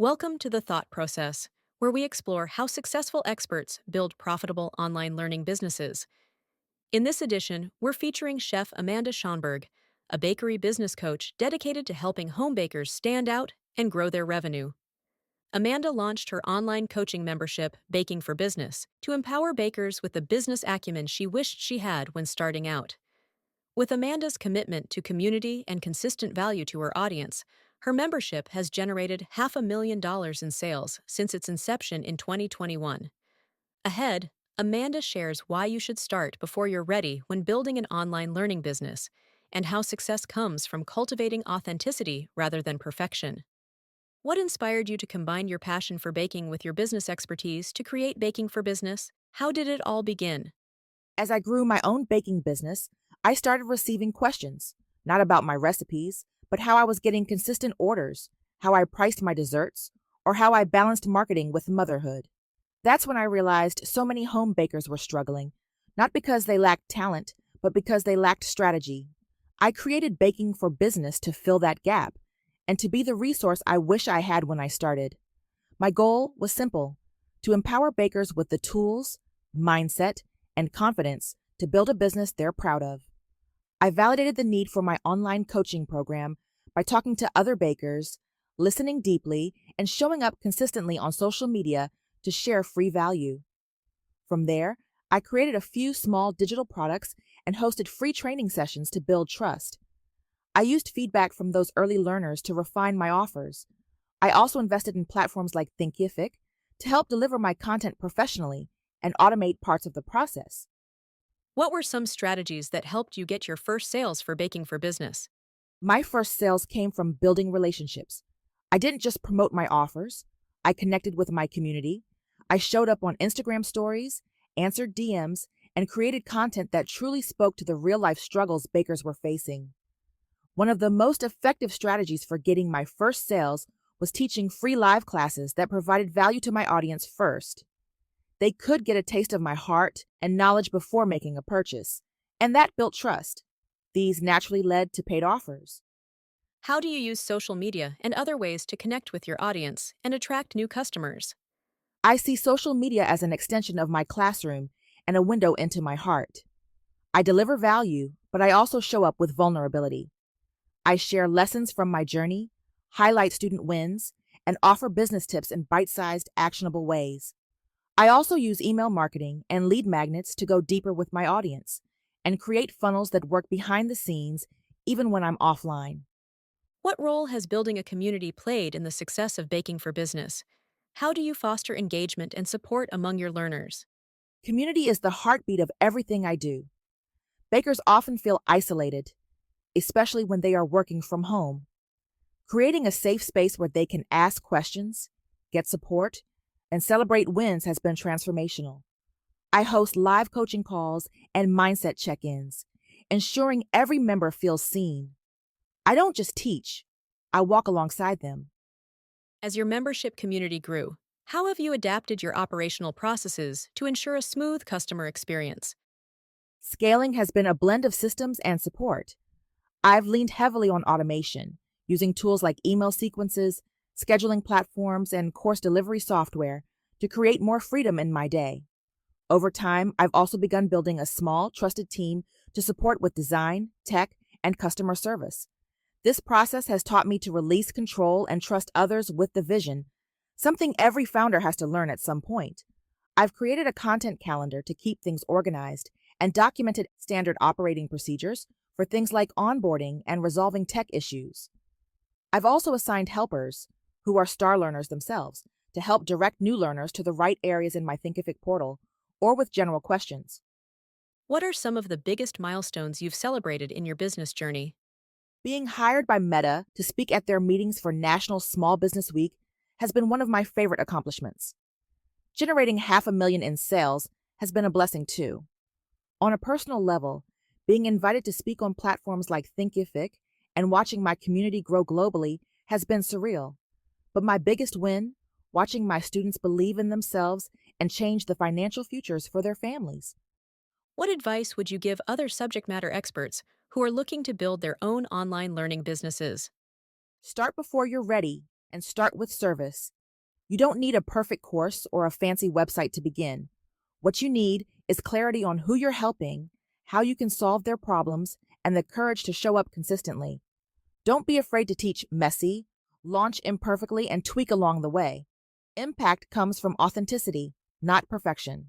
Welcome to the Thought Process, where we explore how successful experts build profitable online learning businesses. In this edition, we're featuring Chef Amanda Schonberg, a bakery business coach dedicated to helping home bakers stand out and grow their revenue. Amanda launched her online coaching membership, Baking for Business, to empower bakers with the business acumen she wished she had when starting out. With Amanda's commitment to community and consistent value to her audience, her membership has generated $500,000 in sales since its inception in 2021. Ahead, Amanda shares why you should start before you're ready when building an online learning business, and how success comes from cultivating authenticity rather than perfection. What inspired you to combine your passion for baking with your business expertise to create Baking for Business? How did it all begin? As I grew my own baking business, I started receiving questions, not about my recipes, but how I was getting consistent orders, how I priced my desserts, or how I balanced marketing with motherhood. That's when I realized so many home bakers were struggling, not because they lacked talent, but because they lacked strategy. I created Baking for Business to fill that gap and to be the resource I wish I had when I started. My goal was simple: to empower bakers with the tools, mindset, and confidence to build a business they're proud of. I validated the need for my online coaching program by talking to other bakers, listening deeply, and showing up consistently on social media to share free value. From there, I created a few small digital products and hosted free training sessions to build trust. I used feedback from those early learners to refine my offers. I also invested in platforms like Thinkific to help deliver my content professionally and automate parts of the process. What were some strategies that helped you get your first sales for Baking for Business? My first sales came from building relationships. I didn't just promote my offers, I connected with my community. I showed up on Instagram stories, answered DMs, and created content that truly spoke to the real life struggles bakers were facing. One of the most effective strategies for getting my first sales was teaching free live classes that provided value to my audience first. They could get a taste of my heart and knowledge before making a purchase, and that built trust. These naturally led to paid offers. How do you use social media and other ways to connect with your audience and attract new customers? I see social media as an extension of my classroom and a window into my heart. I deliver value, but I also show up with vulnerability. I share lessons from my journey, highlight student wins, and offer business tips in bite sized, actionable ways. I also use email marketing and lead magnets to go deeper with my audience and create funnels that work behind the scenes even when I'm offline. What role has building a community played in the success of Baking for Business? How do you foster engagement and support among your learners? Community is the heartbeat of everything I do. Bakers often feel isolated, especially when they are working from home. Creating a safe space where they can ask questions, get support, and celebrate wins has been transformational. I host live coaching calls and mindset check ins, ensuring every member feels seen. I don't just teach, I walk alongside them. As your membership community grew, how have you adapted your operational processes to ensure a smooth customer experience? Scaling has been a blend of systems and support. I've leaned heavily on automation, using tools like email sequences, scheduling platforms, and course delivery software to create more freedom in my day. Over time, I've also begun building a small, trusted team to support with design, tech, and customer service. This process has taught me to release control and trust others with the vision, something every founder has to learn at some point. I've created a content calendar to keep things organized and documented standard operating procedures for things like onboarding and resolving tech issues. I've also assigned helpers, who are star learners themselves, to help direct new learners to the right areas in my Thinkific portal or with general questions. What are some of the biggest milestones you've celebrated in your business journey? Being hired by Meta to speak at their meetings for National Small Business Week has been one of my favorite accomplishments. Generating $500,000 in sales has been a blessing too. On a personal level, being invited to speak on platforms like Thinkific and watching my community grow globally has been surreal. But my biggest win, watching my students believe in themselves and change the financial futures for their families. What advice would you give other subject matter experts who are looking to build their own online learning businesses? Start before you're ready. and start with service. You don't need a perfect course or a fancy website to begin. What you need is clarity on who you're helping, how you can solve their problems, and the courage to show up consistently. Don't be afraid to teach messy, launch imperfectly, and tweak along the way. Impact comes from authenticity, not perfection.